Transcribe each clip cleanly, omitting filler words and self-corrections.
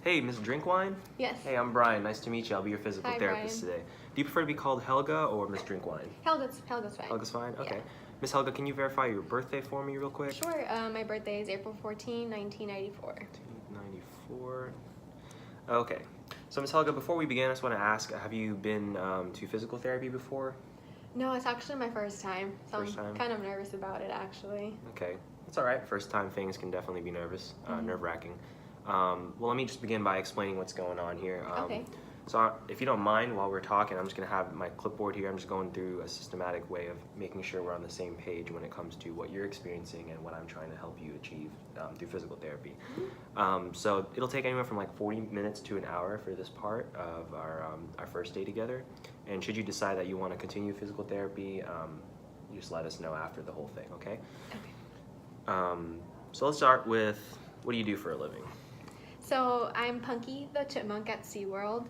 Hey, Miss Drinkwine? Yes. Hey, I'm Bryan. Nice to meet you. I'll be your physical Hi, therapist Bryan. today. Do you prefer to be called Helga or Miss Drinkwine? Helga's fine. Helga's fine? Okay. Yeah. Miss Helga, can you verify your birthday for me real quick? Sure. My birthday is April 14, 1994. 1994. Okay. So, Miss Helga, before we begin, I just want to ask, have you been to physical therapy before? No, it's actually my first time, so First I'm time? kind of nervous about it, actually. Okay. It's all right. First time things can definitely be nerve-wracking. Well, let me just begin by explaining what's going on here. Okay. So if you don't mind, while we're talking, I'm just going to have my clipboard here. I'm just going through a systematic way of making sure we're on the same page when it comes to what you're experiencing and what I'm trying to help you achieve through physical therapy. So it'll take anywhere from like 40 minutes to an hour for this part of our first day together. And should you decide that you want to continue physical therapy, you just let us know after the whole thing, okay? Okay. So let's start with, what do you do for a living? So I'm Punky the Chipmunk at SeaWorld.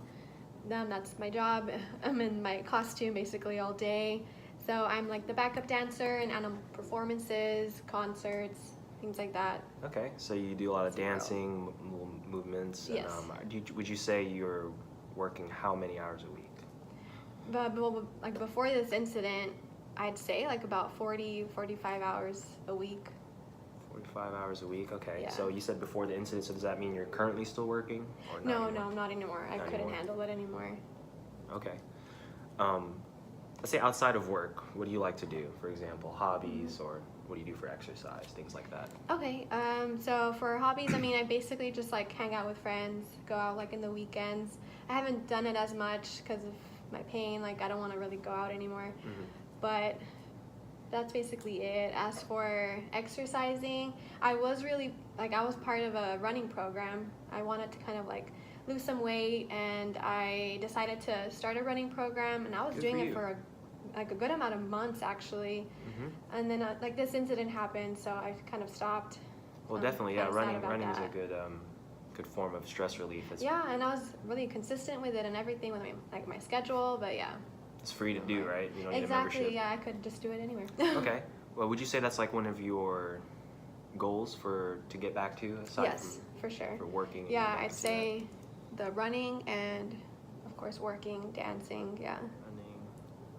That's my job. I'm in my costume basically all day. So I'm like the backup dancer in animal performances, concerts, things like that. Okay, so you do a lot of SeaWorld. dancing, movements. Yes. Would you say you're working how many hours a week? But like before this incident, I'd say like about 45 hours a week. 45 hours a week, okay. Yeah. So you said before the incident, so does that mean you're currently still working? Or No, anymore? I'm not anymore. I Not couldn't anymore. handle it anymore. Okay. Let's say outside of work, what do you like to do? For example, hobbies, or what do you do for exercise, things like that? Okay, so for hobbies, I mean, I basically just like hang out with friends, go out like in the weekends. I haven't done it as much because of my pain, like I don't want to really go out anymore. But that's basically it. As for exercising, I was part of a running program. I wanted to kind of like lose some weight, and I decided to start a running program, and I was Good doing for it you. for a good amount of months actually. And then like this incident happened, so I kind of stopped. Well, I'm definitely, yeah. kinda sad about Running is a that. good form of stress relief. Yeah, and I was really consistent with it and everything with my schedule, but yeah. It's free to do, right? You don't need a Exactly, membership. yeah, I could just do it anywhere. Okay. Well, would you say that's like one of your goals to get back to, aside Yes, for sure. for working? and Yeah, getting back I'd to say the running and, of course, working, dancing, yeah. that? Running,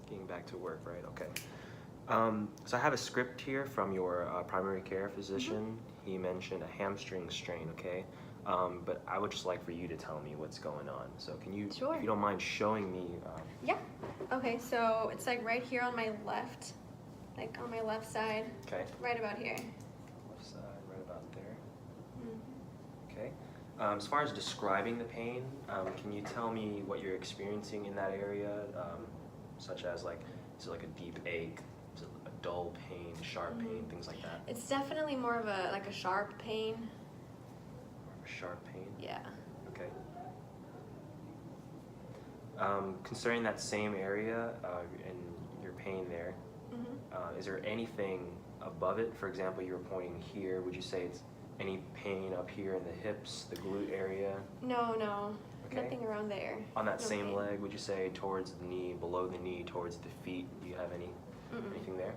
getting back to work, right? Okay. So I have a script here from your primary care physician. He mentioned a hamstring strain, okay? But I would just like for you to tell me what's going on. So can you, Sure. if you don't mind showing me? Yeah. Okay, so it's like right here on my left, like on my left side, Okay. right about here. Left side, right about there. Mhm. Okay. As far as describing the pain, can you tell me what you're experiencing in that area, such as like, is it like a deep ache, is it a dull pain, sharp pain, things like that? It's definitely more of a sharp pain. More of a sharp pain? Yeah. Okay. Concerning that same area and your pain there, is there anything above it? For example, you were pointing here. Would you say it's any pain up here in the hips, the glute area? No, Okay. nothing around there. On that No same pain. leg, would you say towards the knee, below the knee, towards the feet? Do you have anything there?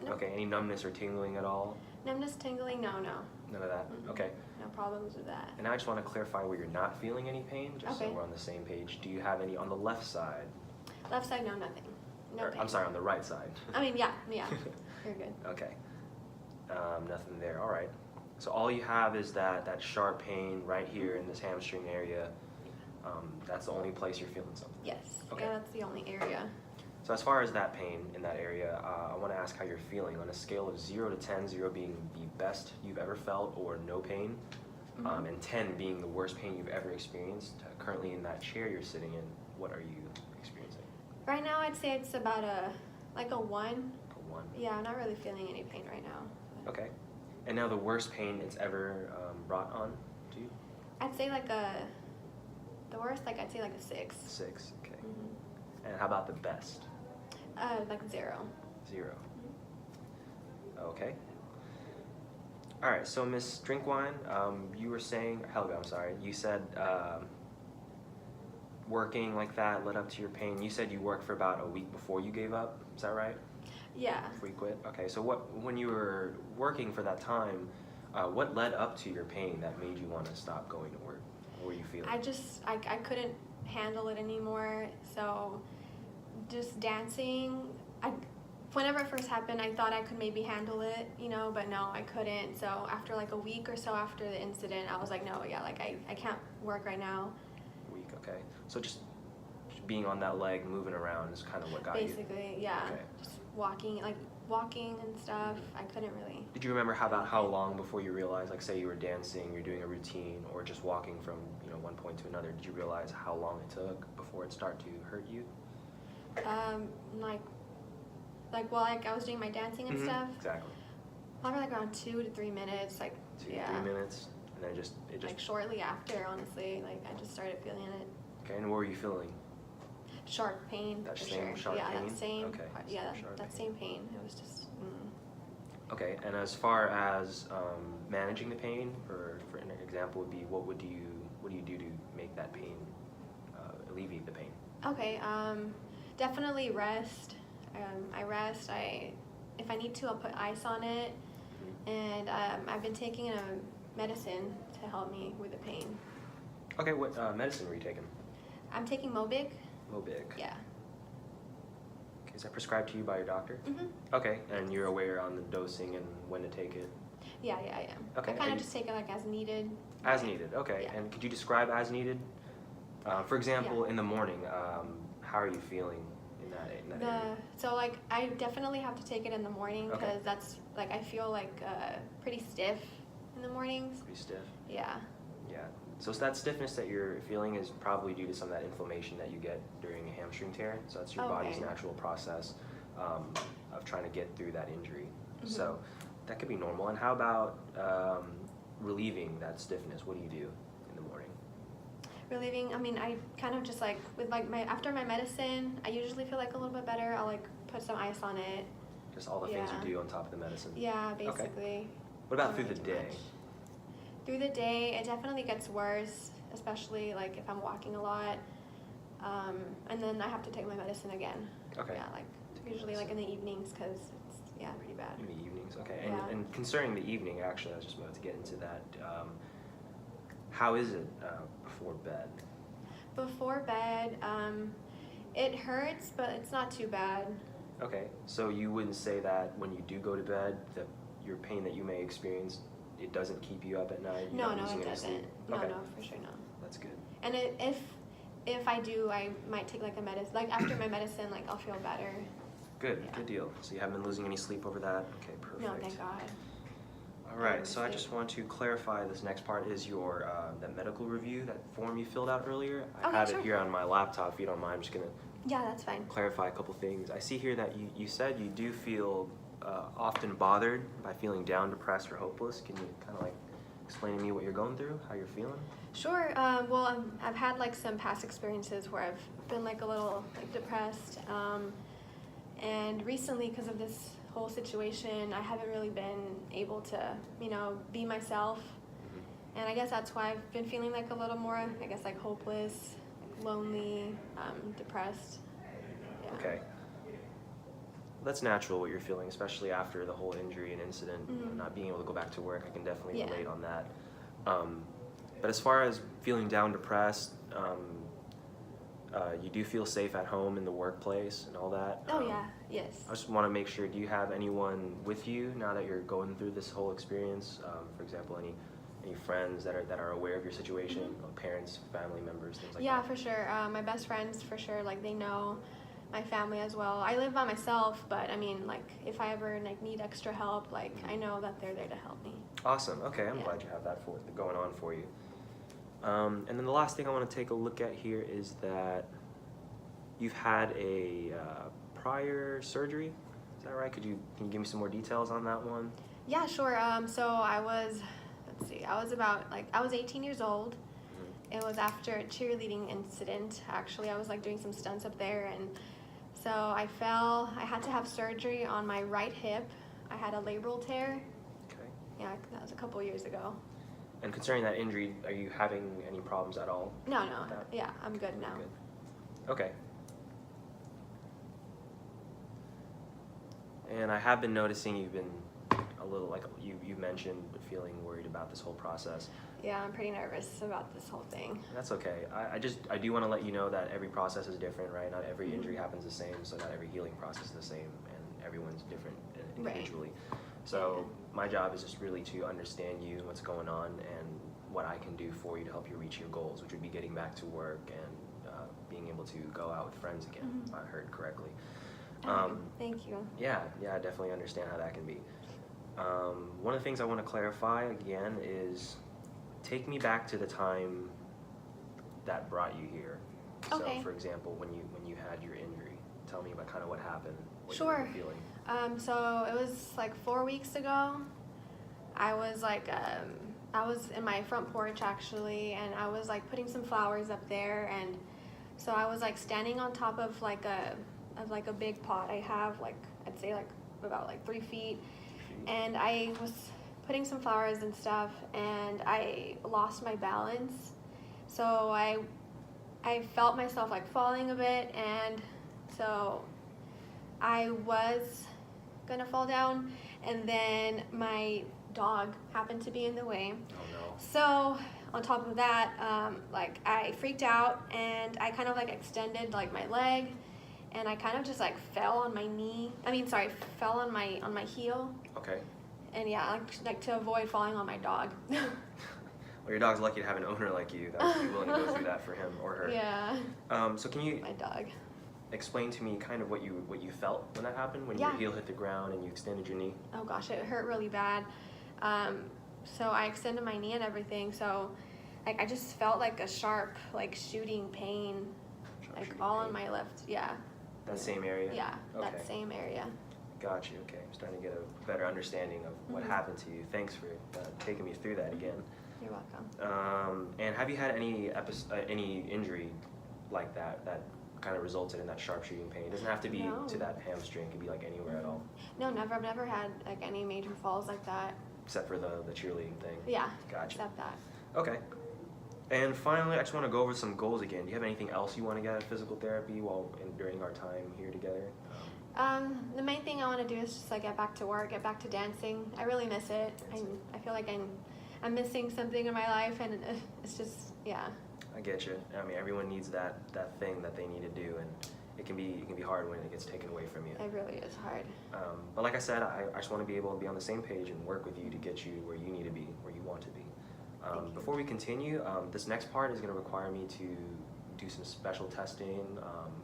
No. Okay. Any numbness or tingling at all? Numbness, tingling, no. None of that. Okay. No problems with that. And now I just want to clarify where you're not feeling any pain, just so Okay. we're on the same page. Do you have any on the left side? Left side, no, nothing. No Or, pain. I'm sorry, on the right side. I mean, yeah, you're good. Okay. Nothing there. All right. So all you have is that sharp pain right here in this hamstring area. That's the only place you're feeling something. Yes, Okay. yeah, that's the only area. So as far as that pain in that area, I want to ask how you're feeling on a scale of 0 to 10, 0 being the best you've ever felt or no pain, and 10 being the worst pain you've ever experienced. Currently in that chair you're sitting in, what are you experiencing? Right now, I'd say it's about a 1. A 1? Yeah, I'm not really feeling any pain right now. Okay. And now the worst pain it's ever brought on to you? I'd say the worst, I'd say like a 6. 6, okay. And how about the best? Like 0. 0. Okay. All right, so Miss Drinkwine, you were saying, Helga, I'm sorry, you said working like that led up to your pain. You said you worked for about a week before you gave up, is that right? Yeah. Before you quit? Okay, so when you were working for that time, what led up to your pain that made you want to stop going to work? What were you feeling? I couldn't handle it anymore. So just dancing, whenever it first happened, I thought I could maybe handle it, you know, but no, I couldn't. So after like a week or so after the incident, I was like, no, yeah, like I can't work right now. Week, okay. So just being on that leg, moving around is kind of what got you. Basically, yeah. Okay. Just walking and stuff. I couldn't really. Did you remember how long before you realized, like say you were dancing, you're doing a routine, or just walking from, you know, one point to another, did you realize how long it took before it started to hurt you? Like I was doing my dancing and stuff. Exactly. Probably like around 2 to 3 minutes, like 2 to 3 minutes, and then it just like shortly after, honestly, like I just started feeling it. Okay, and what were you feeling? Sharp pain. That for same sure. sharp yeah, pain? That same. Okay. Yeah, Sharp that pain. same pain. It was just. Okay, and as far as managing the pain, for an example would be, what do you do to make that pain alleviate the pain? Okay, definitely rest. I rest. If I need to, I'll put ice on it, and I've been taking a medicine to help me with the pain. Okay, what medicine were you taking? I'm taking Mobic. Mobic. Yeah. Okay, is that prescribed to you by your doctor? Mhm. Okay, and you're aware on the dosing and when to take it? Yeah, I am. Okay, I kind and of just take it like as needed. As needed, okay. Yeah. And could you describe as needed? For example, in the morning, how are you feeling in that area? So like I definitely have to take it in the morning because Okay. that's like I feel like pretty stiff in the mornings. Pretty stiff? Yeah. Yeah. So that stiffness that you're feeling is probably due to some of that inflammation that you get during a hamstring tear. So that's your body's natural process of trying to get through that injury. So that could be normal. And how about relieving that stiffness? What do you do in the morning? Relieving, I mean, I kind of just like with like after my medicine, I usually feel like a little bit better. I'll like put some ice on it. Just all the things you do on top of the medicine? Yeah, basically. Okay. What about through the day? Through the day, it definitely gets worse, especially like if I'm walking a lot. And then I have to take my medicine again. Okay. Yeah, like usually like in the evenings because it's pretty bad. In the evenings, okay. Yeah. And concerning the evening, actually, I was just about to get into that. How is it before bed? Before bed, it hurts, but it's not too bad. Okay, so you wouldn't say that when you do go to bed, your pain that you may experience, it doesn't keep you up at night? No, it doesn't. No, okay. no, for sure, no. That's good. And if I do, I might take like a medicine. Like after my medicine, like I'll feel better. Good, Yeah. good deal. So you haven't been losing any sleep over that? Okay, perfect. No, thank God. All right, so I just want to clarify this next part is your that medical review, that form you filled out earlier. I have it here on my laptop. If you don't mind, I'm just gonna that's fine. clarify a couple things. I see here that you said you do feel often bothered by feeling down, depressed, or hopeless. Can you kind of like explain to me what you're going through, how you're feeling? Sure. Well, I've had like some past experiences where I've been like a little like depressed, and recently because of this whole situation, I haven't really been able to, be myself. And I guess that's why I've been feeling like a little more, I guess, like hopeless, like lonely, depressed. Yeah. Okay. That's natural what you're feeling, especially after the whole injury and incident, not being able to go back to work. I can definitely relate on that. But as far as feeling down, depressed, you do feel safe at home in the workplace and all that? Oh, yeah. Yes. I just want to make sure, do you have anyone with you now that you're going through this whole experience? For example, any friends that are aware of your situation, parents, family members, things like that? Yeah, for sure. My best friends, for sure, like they know. My family as well. I live by myself, but I mean, like if I ever like need extra help, like I know that they're there to help me. Awesome. Okay, I'm glad you have that going on for you. And then the last thing I want to take a look at here is that you've had a prior surgery. Is that right? Can you give me some more details on that one? Yeah, sure. So I was 18 years old. It was after a cheerleading incident. Actually, I was like doing some stunts up there, and so I fell. I had to have surgery on my right hip. I had a labral tear. Okay. Yeah, that was a couple years ago. And concerning that injury, are you having any problems at all? No. Yeah, I'm good now. Good. Okay. And I have been noticing you've been a little, like you mentioned, feeling worried about this whole process. Yeah, I'm pretty nervous about this whole thing. That's okay. I do want to let you know that every process is different, right? Not every injury happens the same, so not every healing process is the same, and everyone's different individually. Right. So my job is just really to understand you, what's going on, and what I can do for you to help you reach your goals, which would be getting back to work and being able to go out with friends again, if I heard correctly. Thank you. Yeah, I definitely understand how that can be. One of the things I want to clarify again is take me back to the time that brought you here. Okay. So, for example, when you had your injury, tell me about kind of what happened, what Sure. you were feeling. So it was like 4 weeks ago. I was like, I was in my front porch actually, and I was like putting some flowers up there, and so I was like standing on top of like a big pot I have, like I'd say like about like 3 feet, and I was putting some flowers and stuff, and I lost my balance. So I felt myself like falling a bit, and so I was gonna fall down, and then my dog happened to be in the way. Oh no. So on top of that, like I freaked out, and I kind of like extended like my leg, and I kind of just like fell on my knee. Fell on my heel. Okay. And yeah, like to avoid falling on my dog. Well, your dog's lucky to have an owner like you that would be willing to go through that for him or her. Yeah. So can you my dog. explain to me kind of what you felt when that happened, when your heel hit the ground and you extended your knee? Oh gosh, it hurt really bad. So I extended my knee and everything. So like I just felt like a sharp, like shooting pain, all on my left. Yeah. That same area? Yeah, okay. That same area. Got you. Okay, I'm starting to get a better understanding of what happened to you. Thanks for taking me through that again. You're welcome. And have you had any injury like that kind of resulted in that sharp shooting pain? It doesn't have to be to that hamstring. It could be like anywhere at all. No, never. I've never had like any major falls like that. Except for the cheerleading thing. Yeah. Gotcha. Except that. Okay. And finally, I just want to go over some goals again. Do you have anything else you want to get out of physical therapy during our time here together? The main thing I want to do is just like get back to work, get back to dancing. I really miss it. I feel like I'm missing something in my life, and it's just, yeah. I get you. I mean, everyone needs that thing that they need to do, and it can be hard when it gets taken away from you. It really is hard. But like I said, I just want to be able to be on the same page and work with you to get you where you need to be, where you want to be. Before we continue, this next part is going to require me to do some special testing,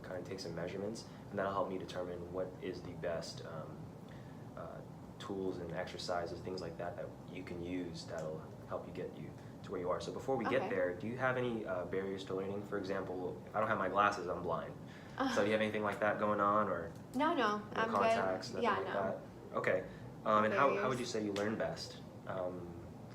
kind of take some measurements, and that'll help me determine what is the best tools and exercises, things like that you can use that'll help you get you to where you are. So before we get there, do you have any barriers to learning? For example, if I don't have my glasses, I'm blind. So do you have anything like that going on, or no, no contacts, good. nothing like that? Okay. And how would you say you learn best?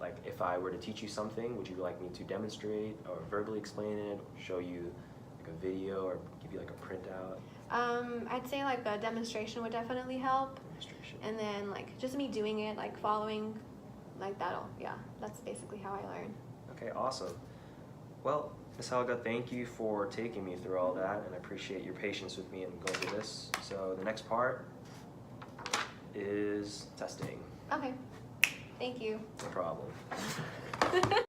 Like if I were to teach you something, would you like me to demonstrate or verbally explain it, or show you like a video, or give you like a printout? I'd say like a demonstration would definitely help. Demonstration. And then like just me doing it, like following, like that's basically how I learn. Okay, awesome. Well, Ms. Helga, thank you for taking me through all that, and I appreciate your patience with me and going through this. So the next part is testing. Okay, thank you. No problem.